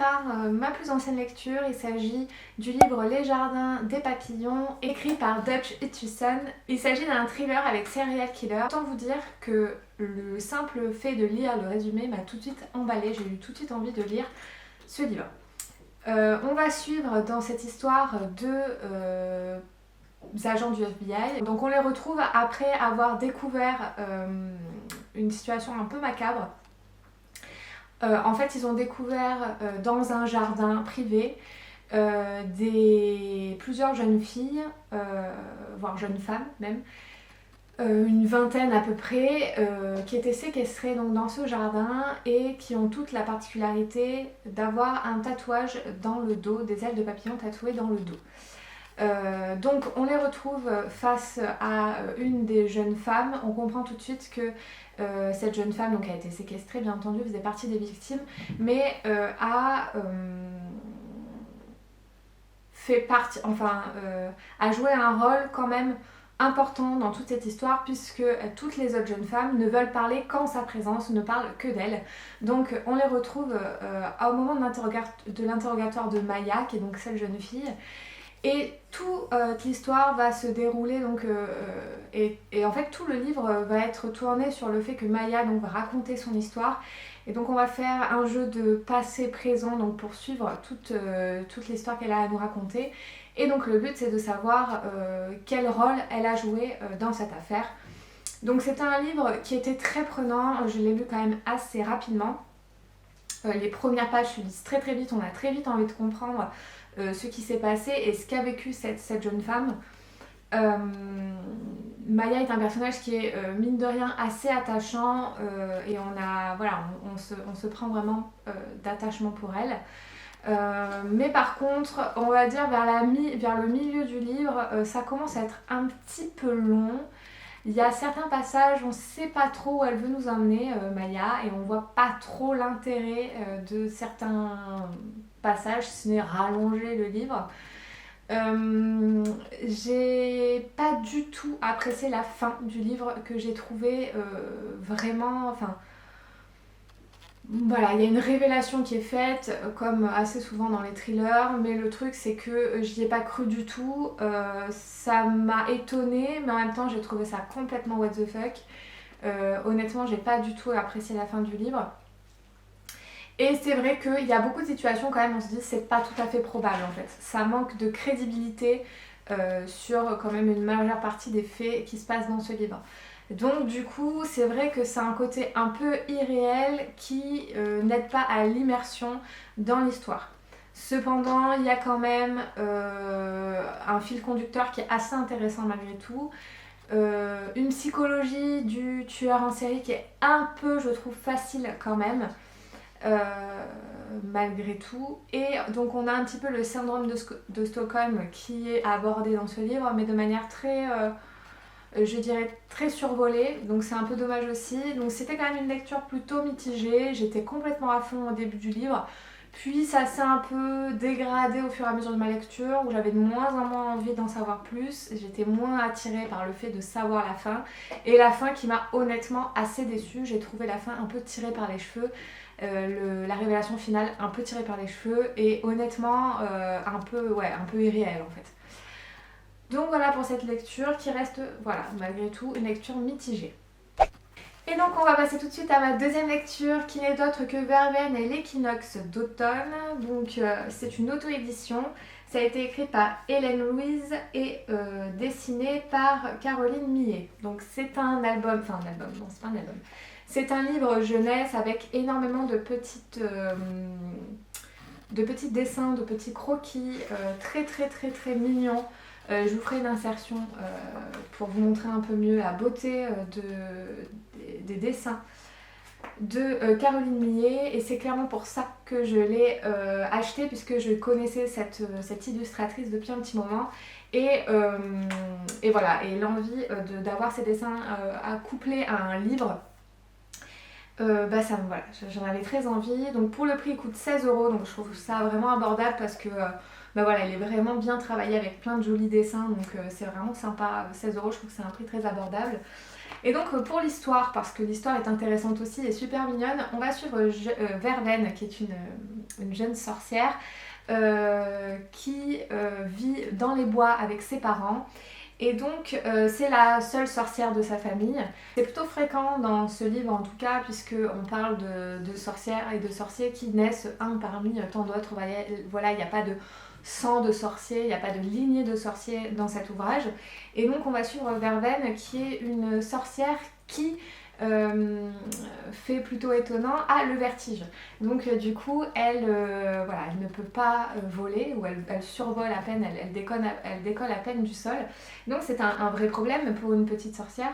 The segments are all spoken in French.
par ma plus ancienne lecture. Il s'agit du livre Les Jardins des Papillons, écrit par Dutch Hutchison. Il s'agit d'un thriller avec serial killer. Autant vous dire que le simple fait de lire le résumé m'a tout de suite emballée. J'ai eu tout de suite envie de lire ce livre. On va suivre dans cette histoire deux agents du FBI. Donc on les retrouve après avoir découvert une situation un peu macabre. En fait, ils ont découvert dans un jardin privé plusieurs jeunes filles, voire jeunes femmes même, une vingtaine à peu près, qui étaient séquestrées donc, dans ce jardin et qui ont toute la particularité d'avoir un tatouage dans le dos, des ailes de papillon tatouées dans le dos. Donc on les retrouve face à une des jeunes femmes. On comprend tout de suite que cette jeune femme donc, a été séquestrée, bien entendu, faisait partie des victimes, mais a joué un rôle quand même important dans toute cette histoire, puisque toutes les autres jeunes femmes ne veulent parler qu'en sa présence, ne parlent que d'elle. Donc on les retrouve au moment de l'interrogatoire de Maya, qui est donc cette jeune fille. Et toute l'histoire va se dérouler, donc, et en fait tout le livre va être tourné sur le fait que Maya donc, va raconter son histoire. Et donc on va faire un jeu de passé-présent donc, pour suivre toute l'histoire qu'elle a à nous raconter. Et donc le but c'est de savoir quel rôle elle a joué dans cette affaire. Donc c'était un livre qui était très prenant, je l'ai lu quand même assez rapidement. Les premières pages se lisent très très vite, on a très vite envie de comprendre ce qui s'est passé et ce qu'a vécu cette jeune femme. Maya est un personnage qui est mine de rien assez attachant et on se prend vraiment d'attachement pour elle. Mais par contre, on va dire vers le milieu du livre, ça commence à être un petit peu long. Il y a certains passages, on ne sait pas trop où elle veut nous emmener, Maya, et on ne voit pas trop l'intérêt de certains passages, si ce n'est rallonger le livre. J'ai pas du tout apprécié la fin du livre, que j'ai trouvé vraiment... Voilà, il y a une révélation qui est faite, comme assez souvent dans les thrillers, mais le truc c'est que j'y ai pas cru du tout, ça m'a étonnée, mais en même temps j'ai trouvé ça complètement what the fuck. Honnêtement, j'ai pas du tout apprécié la fin du livre. Et c'est vrai qu'il y a beaucoup de situations quand même, on se dit c'est pas tout à fait probable en fait. Ça manque de crédibilité sur quand même une majeure partie des faits qui se passent dans ce livre. Donc du coup, c'est vrai que c'est un côté un peu irréel qui n'aide pas à l'immersion dans l'histoire. Cependant, il y a quand même un fil conducteur qui est assez intéressant malgré tout. Une psychologie du tueur en série qui est un peu, je trouve, facile quand même. Malgré tout. Et donc on a un petit peu le syndrome de Stockholm qui est abordé dans ce livre, mais de manière très... je dirais très survolée, donc c'est un peu dommage aussi. Donc c'était quand même une lecture plutôt mitigée, j'étais complètement à fond au début du livre, puis ça s'est un peu dégradé au fur et à mesure de ma lecture, où j'avais de moins en moins envie d'en savoir plus, j'étais moins attirée par le fait de savoir la fin, et la fin qui m'a honnêtement assez déçue, j'ai trouvé la fin un peu tirée par les cheveux, la révélation finale un peu tirée par les cheveux, et honnêtement un peu irréelle en fait. Donc voilà pour cette lecture qui reste, voilà, malgré tout, une lecture mitigée. Et donc on va passer tout de suite à ma deuxième lecture qui n'est d'autre que Verveine et l'équinoxe d'automne. Donc c'est une auto-édition, ça a été écrit par Hélène Louise et dessiné par Caroline Millet. Donc c'est un album, non c'est pas un album, c'est un livre jeunesse avec énormément de petits dessins, de petits croquis, très très très très mignons. Je vous ferai une insertion pour vous montrer un peu mieux la beauté des dessins de Caroline Millet, et c'est clairement pour ça que je l'ai acheté, puisque je connaissais cette illustratrice depuis un petit moment, et voilà, et l'envie d'avoir ces dessins accouplés à un livre Voilà, j'en avais très envie. Donc pour le prix, il coûte 16 euros, donc je trouve ça vraiment abordable parce que voilà, il est vraiment bien travaillé avec plein de jolis dessins, donc c'est vraiment sympa. 16 euros, je trouve que c'est un prix très abordable. Et donc pour l'histoire, parce que l'histoire est intéressante aussi et super mignonne, on va suivre Verlaine, qui est une jeune sorcière qui vit dans les bois avec ses parents. Et donc c'est la seule sorcière de sa famille. C'est plutôt fréquent dans ce livre en tout cas, puisqu'on parle de sorcières et de sorciers qui naissent un parmi tant d'autres. Voilà, il n'y a pas de sang de sorciers, il n'y a pas de lignée de sorciers dans cet ouvrage. Et donc on va suivre Verveine, qui est une sorcière qui fait plutôt étonnant, a le vertige. Donc du coup, elle ne peut pas voler, ou elle survole à peine, elle décolle à peine du sol. Donc c'est un vrai problème pour une petite sorcière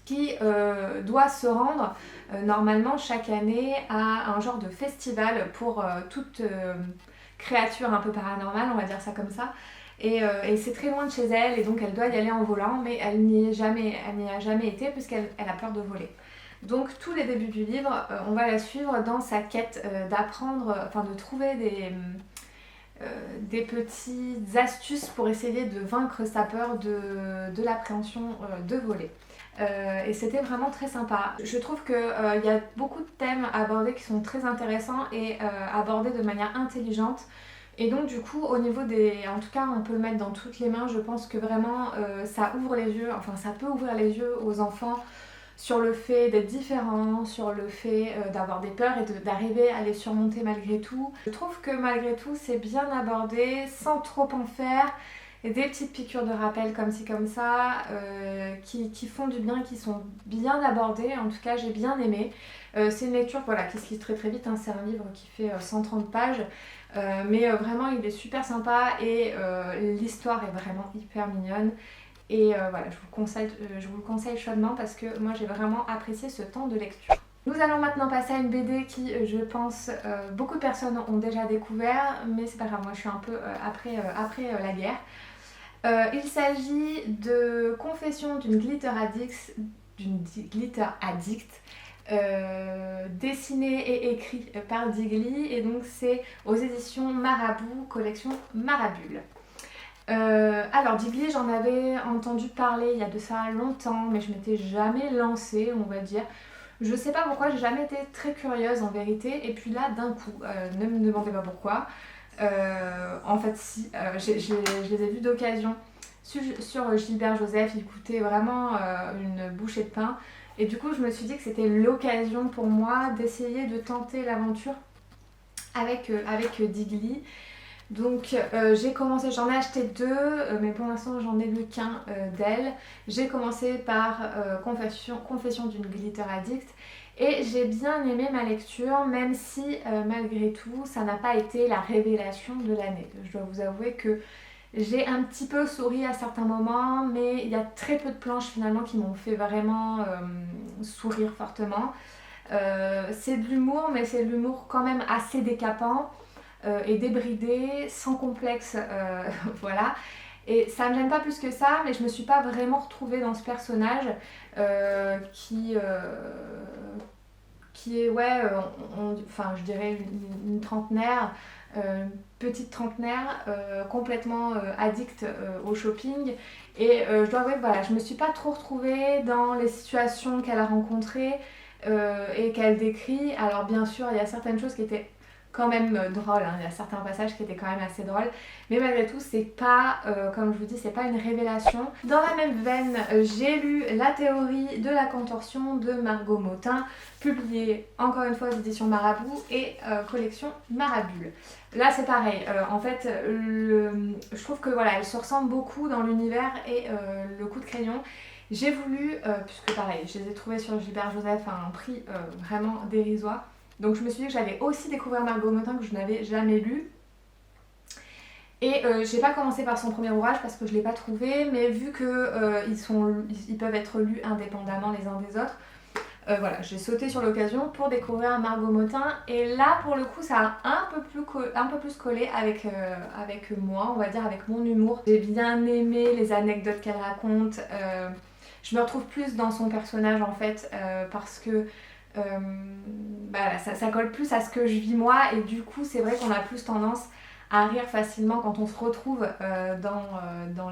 qui doit se rendre normalement chaque année à un genre de festival pour toute créature un peu paranormale, on va dire ça comme ça. Et c'est très loin de chez elle, et donc elle doit y aller en volant, mais elle n'y a jamais été puisqu'elle a peur de voler. Donc tous les débuts du livre, on va la suivre dans sa quête de trouver des petites astuces pour essayer de vaincre sa peur de l'appréhension de voler. Et c'était vraiment très sympa. Je trouve qu'il y a beaucoup de thèmes abordés qui sont très intéressants et abordés de manière intelligente. Et donc du coup, au niveau en tout cas on peut le mettre dans toutes les mains, je pense que vraiment ça ouvre les yeux, enfin ça peut ouvrir les yeux aux enfants sur le fait d'être différent, sur le fait d'avoir des peurs et d'arriver à les surmonter malgré tout. Je trouve que malgré tout c'est bien abordé, sans trop en faire, et des petites piqûres de rappel comme ci comme ça, qui font du bien, qui sont bien abordées, en tout cas j'ai bien aimé. C'est une lecture voilà, qui se lit très très vite, hein. C'est un livre qui fait 130 pages, mais vraiment il est super sympa et l'histoire est vraiment hyper mignonne. Et voilà, je vous le conseille chaudement parce que moi j'ai vraiment apprécié ce temps de lecture. Nous allons maintenant passer à une BD qui, je pense, beaucoup de personnes ont déjà découvert, mais c'est pas grave, moi je suis un peu après la guerre. Il s'agit de Confession d'une glitter addict, dessiné et écrit par Digli, et donc c'est aux éditions Marabout, collection Marabule. Alors Digli, j'en avais entendu parler il y a de ça longtemps, mais je m'étais jamais lancée, on va dire. Je sais pas pourquoi, j'ai jamais été très curieuse en vérité, et puis là d'un coup, ne me demandez pas pourquoi. En fait si, je les ai vus d'occasion sur Gilbert Joseph, il coûtait vraiment une bouchée de pain. Et du coup je me suis dit que c'était l'occasion pour moi d'essayer de tenter l'aventure avec Digli. Donc j'ai commencé, j'en ai acheté deux, mais pour l'instant j'en ai lu qu'un d'elle. J'ai commencé par Confession d'une glitter addict, et j'ai bien aimé ma lecture, même si malgré tout ça n'a pas été la révélation de l'année. Je dois vous avouer que j'ai un petit peu souri à certains moments, mais il y a très peu de planches finalement qui m'ont fait vraiment sourire fortement. C'est de l'humour, mais c'est de l'humour quand même assez décapant et débridé, sans complexe, voilà. Et ça me gêne pas plus que ça, mais je me suis pas vraiment retrouvée dans ce personnage qui est, ouais, enfin je dirais une trentenaire, petite trentenaire, complètement addict au shopping. Et je dois avouer que voilà, je me suis pas trop retrouvée dans les situations qu'elle a rencontrées et qu'elle décrit. Alors bien sûr, il y a certaines choses qui étaient quand même drôles, hein. Il y a certains passages qui étaient quand même assez drôles, mais malgré tout c'est pas, comme je vous dis, c'est pas une révélation. Dans la même veine, j'ai lu La théorie de la contorsion de Margot Motin, publiée encore une fois aux éditions Marabout et collection Marabule. Là c'est pareil, en fait je trouve que voilà, elles se ressemblent beaucoup dans l'univers et le coup de crayon. J'ai voulu, puisque pareil, je les ai trouvées sur Gilbert Joseph à un prix vraiment dérisoire. Donc je me suis dit que j'allais aussi découvrir Margot Motin, que je n'avais jamais lu. Et j'ai pas commencé par son premier ouvrage parce que je l'ai pas trouvé, mais vu que ils peuvent être lus indépendamment les uns des autres, voilà, j'ai sauté sur l'occasion pour découvrir Margot Motin. Et là pour le coup ça a un peu plus collé avec moi, on va dire, avec mon humour. J'ai bien aimé les anecdotes qu'elle raconte. Je me retrouve plus dans son personnage en fait, parce que ça colle plus à ce que je vis moi, et du coup c'est vrai qu'on a plus tendance à rire facilement quand on se retrouve dans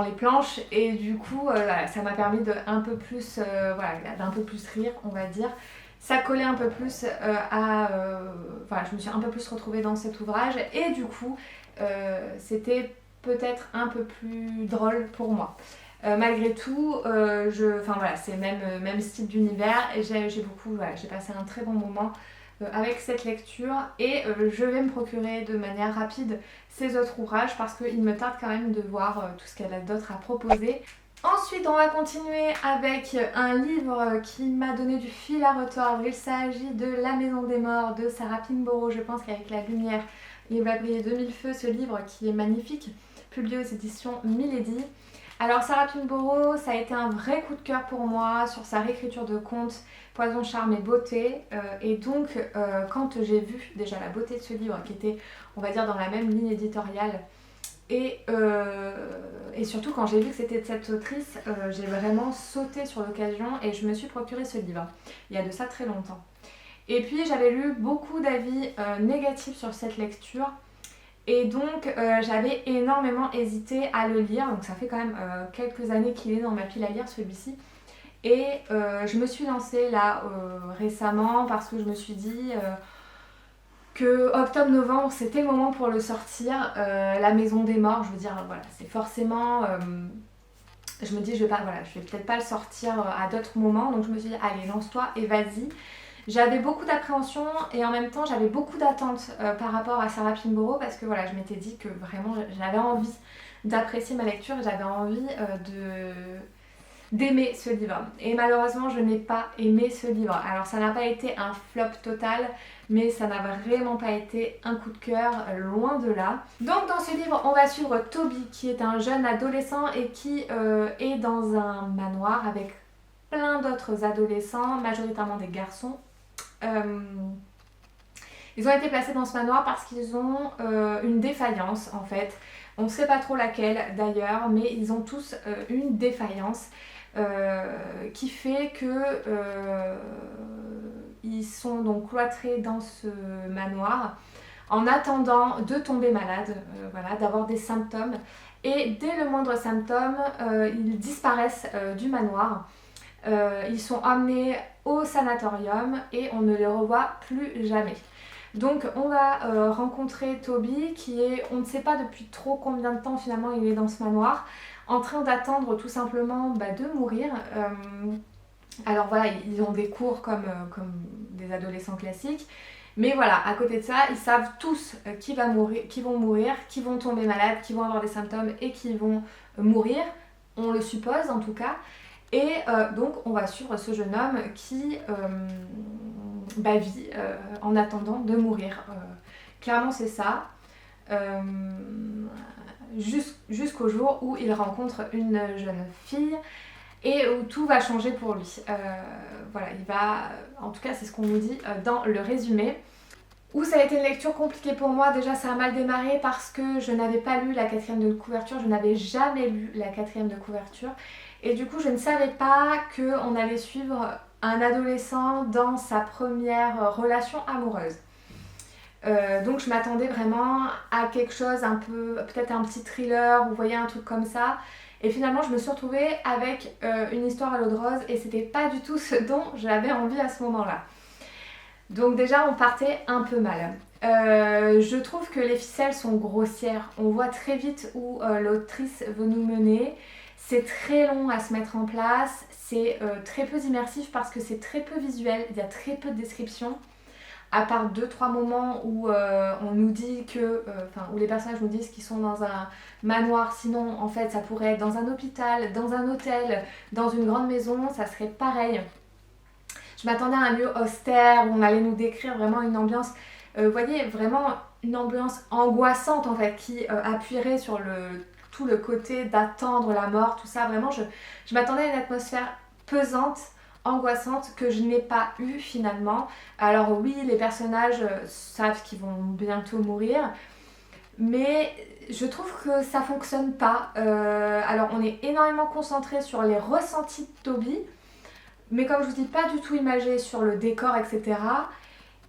les planches, et du coup voilà, ça m'a permis d'un peu plus rire, on va dire. Ça collait un peu plus voilà, je me suis un peu plus retrouvée dans cet ouvrage, et du coup c'était peut-être un peu plus drôle pour moi. Malgré tout, voilà, c'est le même style d'univers, et j'ai passé un très bon moment avec cette lecture, et je vais me procurer de manière rapide ces autres ouvrages parce qu'il me tarde quand même de voir tout ce qu'elle a d'autre à proposer. Ensuite, on va continuer avec un livre qui m'a donné du fil à retordre. Il s'agit de La Maison des Morts de Sarah Pinborough. Je pense qu'avec la lumière, il va briller de mille feux, ce livre qui est magnifique, publié aux éditions Milady. Alors Sarah Pinborough, ça a été un vrai coup de cœur pour moi sur sa réécriture de contes Poison, Charme et Beauté. Et donc, quand j'ai vu déjà la beauté de ce livre, qui était, on va dire, dans la même ligne éditoriale, et surtout quand j'ai vu que c'était de cette autrice, j'ai vraiment sauté sur l'occasion et je me suis procuré ce livre. Il y a de ça très longtemps. Et puis j'avais lu beaucoup d'avis négatifs sur cette lecture. Et donc j'avais énormément hésité à le lire, donc ça fait quand même quelques années qu'il est dans ma pile à lire, celui-ci. Et je me suis lancée là récemment parce que je me suis dit que octobre-novembre c'était le moment pour le sortir. La Maison des Morts, je veux dire, voilà, c'est forcément... je me dis je vais peut-être pas le sortir à d'autres moments, donc je me suis dit allez, lance-toi et vas-y. J'avais beaucoup d'appréhension et en même temps j'avais beaucoup d'attentes par rapport à Sarah Pinborough, parce que voilà, je m'étais dit que vraiment j'avais envie d'apprécier ma lecture, j'avais envie d'aimer ce livre. Et malheureusement je n'ai pas aimé ce livre. Alors ça n'a pas été un flop total, mais ça n'a vraiment pas été un coup de cœur, loin de là. Donc dans ce livre on va suivre Toby, qui est un jeune adolescent et qui est dans un manoir avec plein d'autres adolescents, majoritairement des garçons. Ils ont été placés dans ce manoir parce qu'ils ont une défaillance en fait. On ne sait pas trop laquelle d'ailleurs, mais ils ont tous une défaillance qui fait que ils sont donc cloîtrés dans ce manoir en attendant de tomber malade, voilà, d'avoir des symptômes. Et dès le moindre symptôme, ils disparaissent du manoir. Ils sont emmenés au sanatorium et on ne les revoit plus jamais. Donc on va rencontrer Toby qui est, on ne sait pas depuis trop combien de temps finalement il est dans ce manoir, en train d'attendre tout simplement de mourir. Alors voilà, ils ont des cours comme des adolescents classiques, mais voilà, à côté de ça, ils savent tous qui vont mourir, qui vont tomber malades, qui vont avoir des symptômes et qui vont mourir, on le suppose en tout cas. Et donc on va suivre ce jeune homme qui vit en attendant de mourir. Clairement c'est ça. Jusqu'au jour où il rencontre une jeune fille et où tout va changer pour lui. Voilà, il va, en tout cas c'est ce qu'on nous dit dans le résumé. Où ça a été une lecture compliquée pour moi. Déjà ça a mal démarré parce que je n'avais pas lu la 4e de couverture, je n'avais jamais lu la 4e de couverture. Et du coup je ne savais pas qu'on allait suivre un adolescent dans sa première relation amoureuse. Donc je m'attendais vraiment à quelque chose un peu, peut-être un petit thriller, vous voyez, un truc comme ça. Et finalement je me suis retrouvée avec une histoire à l'eau de rose et c'était pas du tout ce dont j'avais envie à ce moment-là. Donc déjà on partait un peu mal. Je trouve que les ficelles sont grossières. On voit très vite où l'autrice veut nous mener. C'est très long à se mettre en place, c'est très peu immersif parce que c'est très peu visuel, il y a très peu de descriptions, à part 2-3 moments où on nous dit que, où les personnages nous disent qu'ils sont dans un manoir, sinon en fait ça pourrait être dans un hôpital, dans un hôtel, dans une grande maison, ça serait pareil. Je m'attendais à un lieu austère où on allait nous décrire vraiment une ambiance, vous voyez, vraiment une ambiance angoissante en fait, qui appuierait sur tout le côté d'attendre la mort, tout ça. Vraiment, je m'attendais à une atmosphère pesante, angoissante, que je n'ai pas eue finalement. Alors oui, les personnages savent qu'ils vont bientôt mourir, mais je trouve que ça fonctionne pas. Alors on est énormément concentré sur les ressentis de Toby, mais comme je vous dis, pas du tout imagé sur le décor, etc.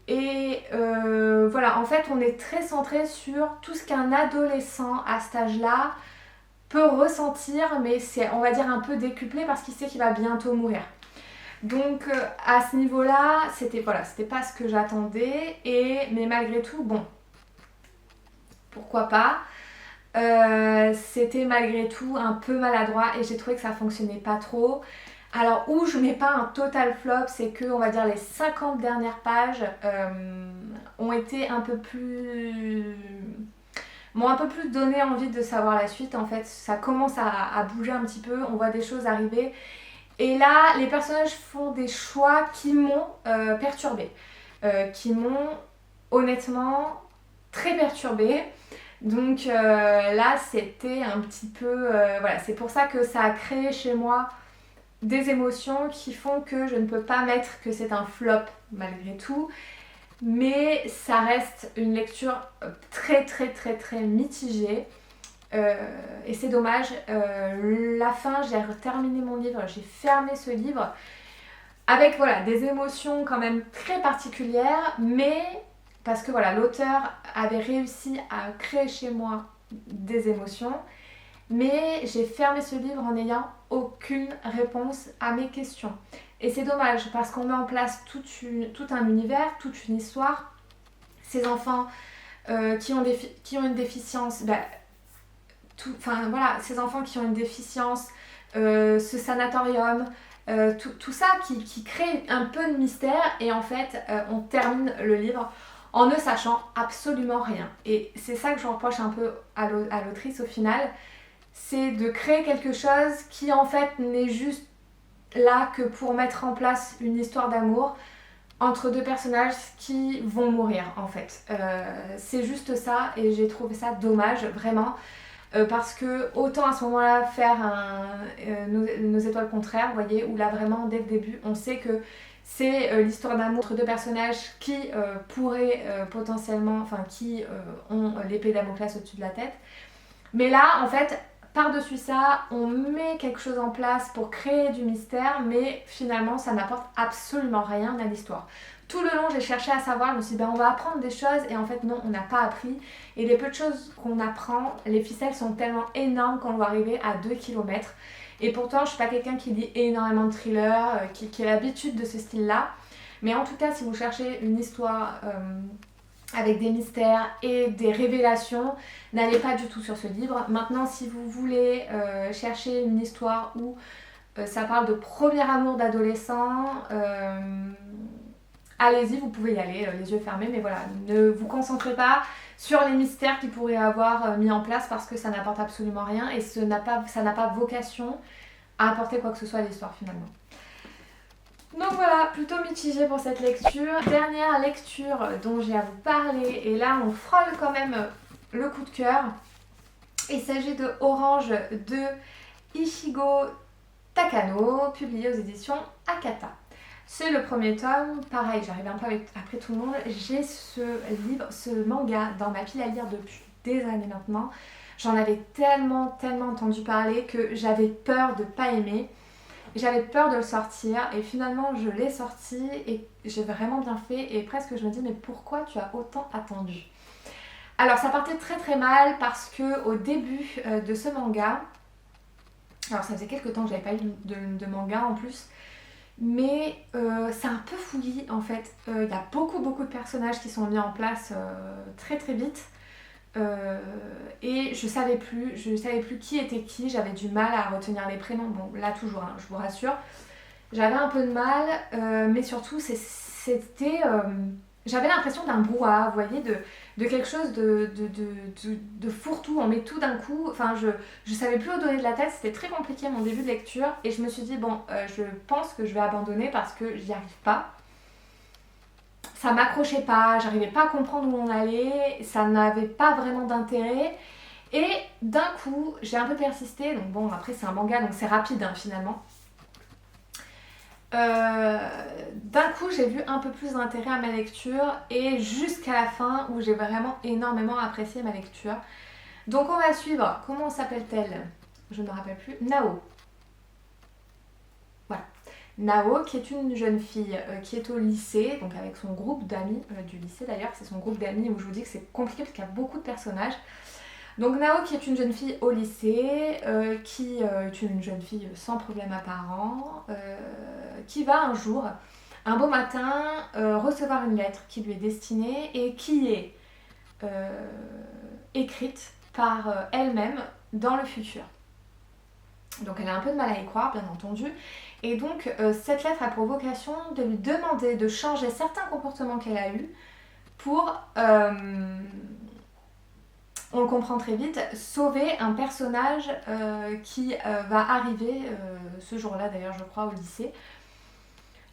Et voilà, en fait, on est très centré sur tout ce qu'un adolescent à cet âge-là peut ressentir, mais c'est, on va dire, un peu décuplé parce qu'il sait qu'il va bientôt mourir. Donc à ce niveau-là, c'était voilà, c'était pas ce que j'attendais, mais malgré tout, bon, pourquoi pas. C'était malgré tout un peu maladroit et j'ai trouvé que ça fonctionnait pas trop. Alors où je mets pas un total flop, c'est que on va dire les 50 dernières pages ont été un peu plus m'ont un peu plus donné envie de savoir la suite. En fait, ça commence à bouger un petit peu, on voit des choses arriver. Et là, les personnages font des choix qui m'ont perturbée, qui m'ont honnêtement très perturbée. Donc là, c'était un petit peu... voilà, c'est pour ça que ça a créé chez moi des émotions qui font que je ne peux pas mettre que c'est un flop malgré tout. Mais ça reste une lecture très très très très mitigée. Et c'est dommage. La fin, j'ai terminé mon livre, j'ai fermé ce livre avec voilà, des émotions quand même très particulières, mais parce que voilà, l'auteur avait réussi à créer chez moi des émotions, mais j'ai fermé ce livre en n'ayant aucune réponse à mes questions. Et c'est dommage parce qu'on met en place tout un univers, toute une histoire. Ces enfants qui ont une déficience, voilà, ces enfants qui ont une déficience, ce sanatorium, tout ça qui crée un peu de mystère et en fait on termine le livre en ne sachant absolument rien. Et c'est ça que je reproche un peu à l'autrice au final, c'est de créer quelque chose qui en fait n'est juste là que pour mettre en place une histoire d'amour entre deux personnages qui vont mourir en fait. C'est juste ça et j'ai trouvé ça dommage vraiment. Parce que autant à ce moment-là faire nos étoiles contraires, vous voyez, où là vraiment dès le début on sait que c'est l'histoire d'amour entre deux personnages qui pourraient potentiellement, enfin qui ont l'épée Damoclès au-dessus de la tête. Mais là en fait, par-dessus ça, on met quelque chose en place pour créer du mystère, mais finalement ça n'apporte absolument rien à l'histoire. Tout le long, j'ai cherché à savoir, je me suis dit, on va apprendre des choses, et en fait, non, on n'a pas appris. Et les peu de choses qu'on apprend, les ficelles sont tellement énormes qu'on doit arriver à 2 km. Et pourtant, je ne suis pas quelqu'un qui lit énormément de thrillers, qui a l'habitude de ce style-là. Mais en tout cas, si vous cherchez une histoire avec des mystères et des révélations, n'allez pas du tout sur ce livre. Maintenant, si vous voulez chercher une histoire où ça parle de premier amour d'adolescent... allez-y, vous pouvez y aller, les yeux fermés, mais voilà, ne vous concentrez pas sur les mystères qu'ils pourraient avoir mis en place parce que ça n'apporte absolument rien et ça n'a pas vocation à apporter quoi que ce soit à l'histoire finalement. Donc voilà, plutôt mitigé pour cette lecture. Dernière lecture dont j'ai à vous parler, et là on frôle quand même le coup de cœur. Il s'agit de Orange de Ichigo Takano, publié aux éditions Akata. C'est le premier tome, pareil, j'arrive un peu après tout le monde, j'ai ce manga dans ma pile à lire depuis des années maintenant. J'en avais tellement entendu parler que j'avais peur de ne pas aimer. J'avais peur de le sortir et finalement je l'ai sorti et j'ai vraiment bien fait et presque je me dis mais pourquoi tu as autant attendu? Alors ça partait très mal parce que au début de ce manga, alors ça faisait quelques temps que j'avais pas eu de manga en plus, mais c'est un peu fouillis en fait. Il y a beaucoup de personnages qui sont mis en place très vite. Et je savais plus qui était qui, j'avais du mal à retenir les prénoms. Bon, là toujours, hein, je vous rassure. J'avais un peu de mal, mais surtout c'était... j'avais l'impression d'un brouhaha, vous voyez, de quelque chose de fourre-tout, on met tout d'un coup. Enfin, je savais plus où donner de la tête, c'était très compliqué mon début de lecture. Et je me suis dit, bon, je pense que je vais abandonner parce que j'y arrive pas. Ça m'accrochait pas, j'arrivais pas à comprendre où on allait, ça n'avait pas vraiment d'intérêt. Et d'un coup, j'ai un peu persisté, donc bon, après c'est un manga, donc c'est rapide hein, finalement. D'un coup, j'ai vu un peu plus d'intérêt à ma lecture et jusqu'à la fin où j'ai vraiment énormément apprécié ma lecture. Donc on va suivre, comment s'appelle-t-elle? Je ne me rappelle plus, Nao. Voilà. Nao, qui est une jeune fille qui est au lycée, donc avec son groupe d'amis, du lycée d'ailleurs, c'est son groupe d'amis où je vous dis que c'est compliqué parce qu'il y a beaucoup de personnages. Donc Nao qui est une jeune fille au lycée, qui est une jeune fille sans problème apparent, qui va un jour, un beau matin, recevoir une lettre qui lui est destinée et qui est écrite par elle-même dans le futur. Donc elle a un peu de mal à y croire, bien entendu. Et donc cette lettre a pour vocation de lui demander de changer certains comportements qu'elle a eus pour, on le comprend très vite, sauver un personnage qui va arriver ce jour-là d'ailleurs je crois au lycée.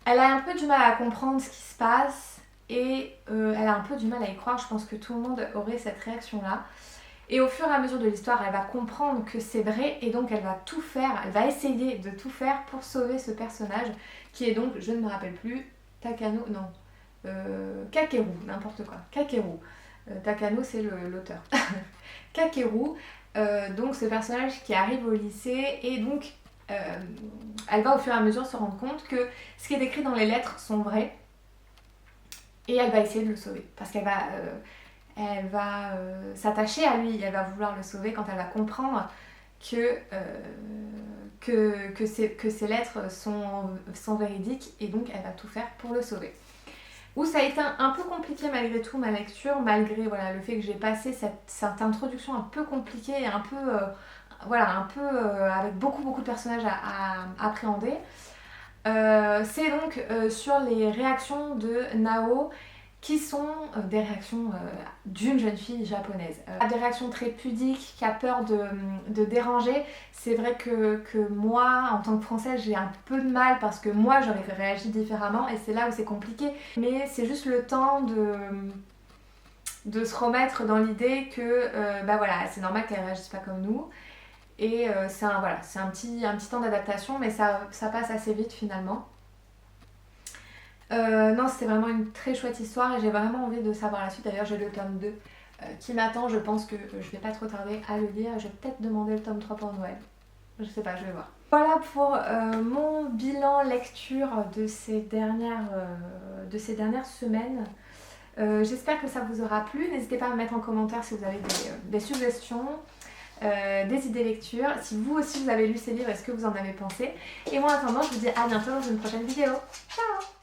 Elle a un peu du mal à comprendre ce qui se passe et elle a un peu du mal à y croire, je pense que tout le monde aurait cette réaction-là. Et au fur et à mesure de l'histoire, elle va comprendre que c'est vrai et donc elle va tout faire, elle va essayer de tout faire pour sauver ce personnage qui est donc, je ne me rappelle plus, Takano, non, Kakeru, n'importe quoi, Kakeru. Takano c'est l'auteur. Kakeru, donc ce personnage qui arrive au lycée et donc elle va au fur et à mesure se rendre compte que ce qui est écrit dans les lettres sont vrais et elle va essayer de le sauver parce qu'elle va... elle va s'attacher à lui, elle va vouloir le sauver quand elle va comprendre que ces lettres sont véridiques et donc elle va tout faire pour le sauver. Où ça a été un peu compliqué malgré tout ma lecture, malgré voilà, le fait que j'ai passé cette introduction un peu compliquée et un peu, avec beaucoup de personnages à appréhender. C'est donc sur les réactions de Nao qui sont des réactions d'une jeune fille japonaise. Des réactions très pudiques, qui a peur de déranger. C'est vrai que moi, en tant que Française, j'ai un peu de mal parce que moi, j'aurais réagi différemment et c'est là où c'est compliqué. Mais c'est juste le temps de se remettre dans l'idée que c'est normal qu'elle ne réagisse pas comme nous. Et c'est un petit temps d'adaptation, mais ça passe assez vite finalement. Non, c'était vraiment une très chouette histoire et j'ai vraiment envie de savoir la suite. D'ailleurs, j'ai le tome 2 qui m'attend. Je pense que je vais pas trop tarder à le lire. Je vais peut-être demander le tome 3 pour Noël. Je sais pas, je vais voir. Voilà pour mon bilan lecture de ces dernières semaines. J'espère que ça vous aura plu. N'hésitez pas à me mettre en commentaire si vous avez des suggestions. Des idées lecture, si vous aussi vous avez lu ces livres, est-ce que vous en avez pensé? Et moi en attendant, je vous dis à bientôt dans une prochaine vidéo. Ciao!